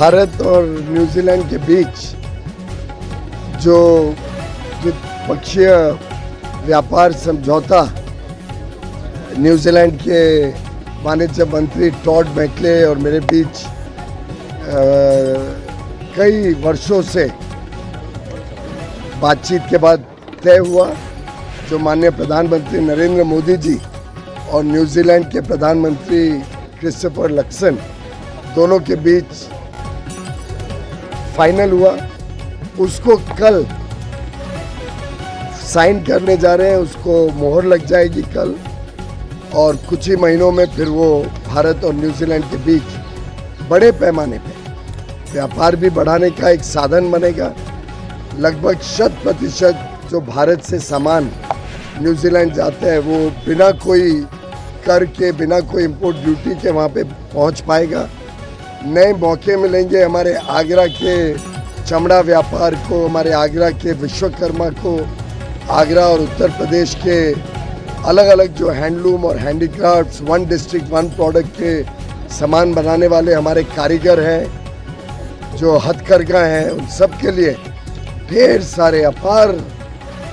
भारत और न्यूजीलैंड के बीच जो द्विपक्षीय व्यापार समझौता न्यूजीलैंड के वाणिज्य मंत्री टॉड मैकले और मेरे बीच कई वर्षों से बातचीत के बाद तय हुआ, जो माननीय प्रधानमंत्री नरेंद्र मोदी जी और न्यूजीलैंड के प्रधानमंत्री क्रिस्टोफर लक्सन दोनों के बीच फाइनल हुआ, उसको कल साइन करने जा रहे हैं। उसको मोहर लग जाएगी कल और कुछ ही महीनों में फिर वो भारत और न्यूजीलैंड के बीच बड़े पैमाने पे व्यापार भी बढ़ाने का एक साधन बनेगा। लगभग 100% जो भारत से सामान न्यूजीलैंड जाते हैं वो बिना कोई कर के, बिना कोई इंपोर्ट ड्यूटी के वहाँ पे पहुँच पाएगा। नए मौके मिलेंगे हमारे आगरा के चमड़ा व्यापार को, हमारे आगरा के विश्वकर्मा को, आगरा और उत्तर प्रदेश के अलग अलग जो हैंडलूम और handicrafts, one district one product के सामान बनाने वाले हमारे कारीगर हैं, जो हथकरघा हैं, उन सब के लिए ढेर सारे अपार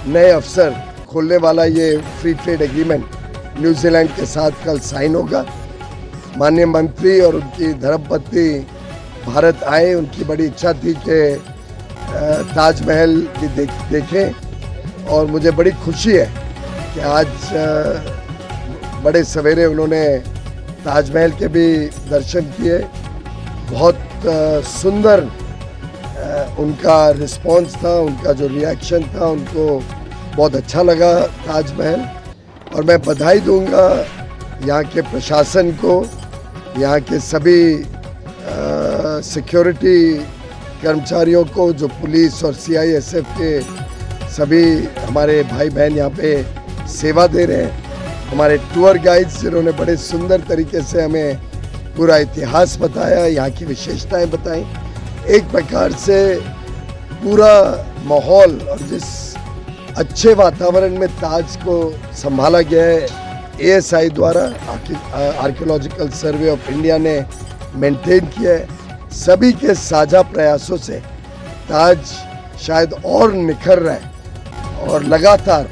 नए अवसर खोलने वाला ये फ्री ट्रेड एग्रीमेंट न्यूजीलैंड के साथ कल साइन होगा। माननीय मंत्री और उनकी धर्मपत्नी भारत आए, उनकी बड़ी इच्छा थी कि ताजमहल भी देखें और मुझे बड़ी खुशी है कि आज बड़े सवेरे उन्होंने ताजमहल के भी दर्शन किए। बहुत सुंदर उनका रिस्पांस था, उनका जो रिएक्शन था, उनको बहुत अच्छा लगा ताजमहल। और मैं बधाई दूंगा यहाँ के प्रशासन को, यहाँ के सभी सिक्योरिटी कर्मचारियों को, जो पुलिस और CISF के सभी हमारे भाई बहन यहाँ पे सेवा दे रहे हैं, हमारे टूर गाइड्स जिन्होंने बड़े सुंदर तरीके से हमें पूरा इतिहास बताया, यहाँ की विशेषताएं बताई। एक प्रकार से पूरा माहौल और जिस अच्छे वातावरण में ताज को संभाला गया है, ASI द्वारा, आर्कियोलॉजिकल सर्वे ऑफ इंडिया ने मेंटेन किया है, सभी के साझा प्रयासों से ताज शायद और निखर रहा है और लगातार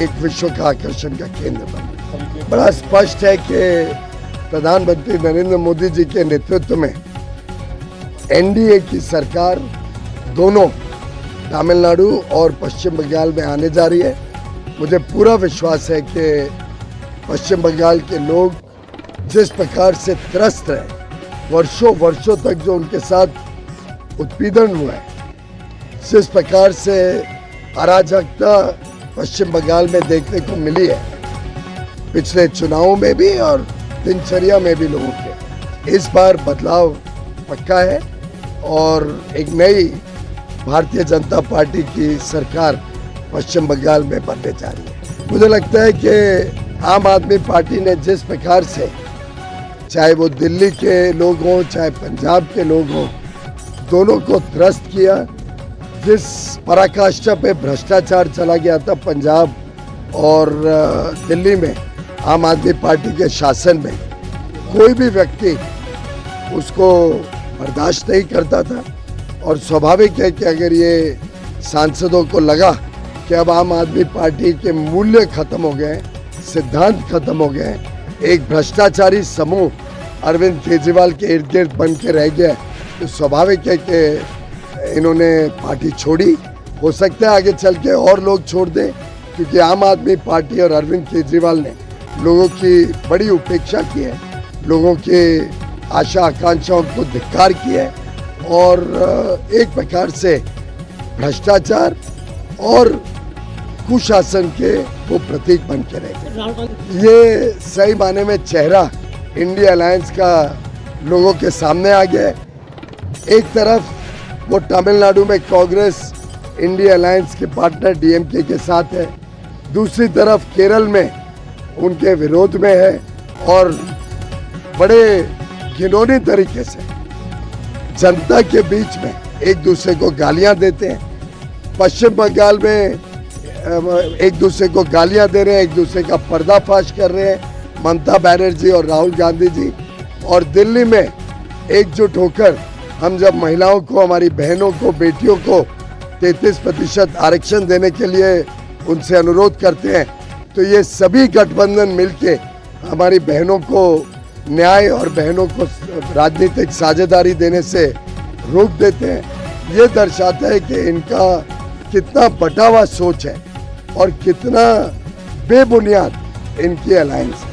एक विश्व का आकर्षण का केंद्र बना। बड़ा स्पष्ट है कि प्रधानमंत्री नरेंद्र मोदी जी के नेतृत्व में NDA की सरकार दोनों तमिलनाडु और पश्चिम बंगाल में आने जा रही है। मुझे पूरा विश्वास है कि पश्चिम बंगाल के लोग जिस प्रकार से त्रस्त रहे, वर्षों तक जो उनके साथ उत्पीड़न हुआ है, जिस प्रकार से अराजकता पश्चिम बंगाल में देखने को मिली है पिछले चुनावों में भी और दिनचर्या में भी लोगों के, इस बार बदलाव पक्का है और एक नई भारतीय जनता पार्टी की सरकार पश्चिम बंगाल में बनने जा रही है। मुझे लगता है कि आम आदमी पार्टी ने जिस प्रकार से, चाहे वो दिल्ली के लोग हों चाहे पंजाब के लोग हों, दोनों को त्रस्त किया। जिस पराकाष्ठा पे भ्रष्टाचार चला गया था पंजाब और दिल्ली में आम आदमी पार्टी के शासन में, कोई भी व्यक्ति उसको बर्दाश्त नहीं करता था। और स्वाभाविक है कि अगर ये सांसदों को लगा कि अब आम आदमी पार्टी के मूल्य खत्म हो गए, सिद्धांत खत्म हो गए, एक भ्रष्टाचारी समूह अरविंद केजरीवाल के इर्द गिर्द बन के रह गया, तो स्वाभाविक है कि इन्होंने पार्टी छोड़ी। हो सकता है आगे चल के और लोग छोड़ दें, क्योंकि आम आदमी पार्टी और अरविंद केजरीवाल ने लोगों की बड़ी उपेक्षा की है, लोगों के आशा आकांक्षाओं को धिक्कार किया है और एक प्रकार से भ्रष्टाचार और कुशासन के वो प्रतीक बन के रह गए। ये सही माने में चेहरा इंडिया अलायंस का लोगों के सामने आ गया। एक तरफ वो तमिलनाडु में कांग्रेस इंडिया अलायंस के पार्टनर DMK के साथ है, दूसरी तरफ केरल में उनके विरोध में है और बड़े घिनौनी तरीके से जनता के बीच में एक दूसरे को गालियां देते हैं। पश्चिम बंगाल में एक दूसरे को गालियां दे रहे हैं, एक दूसरे का पर्दाफाश कर रहे हैं ममता बनर्जी और राहुल गांधी जी, और दिल्ली में एकजुट होकर हम जब महिलाओं को, हमारी बहनों को, बेटियों को 33% आरक्षण देने के लिए उनसे अनुरोध करते हैं, तो ये सभी गठबंधन मिलके हमारी बहनों को न्याय और बहनों को राजनीतिक साझेदारी देने से रोक देते हैं। ये दर्शाता है कि इनका कितना बटा हुआ सोच है और कितना बेबुनियाद इनकी अलायंस है।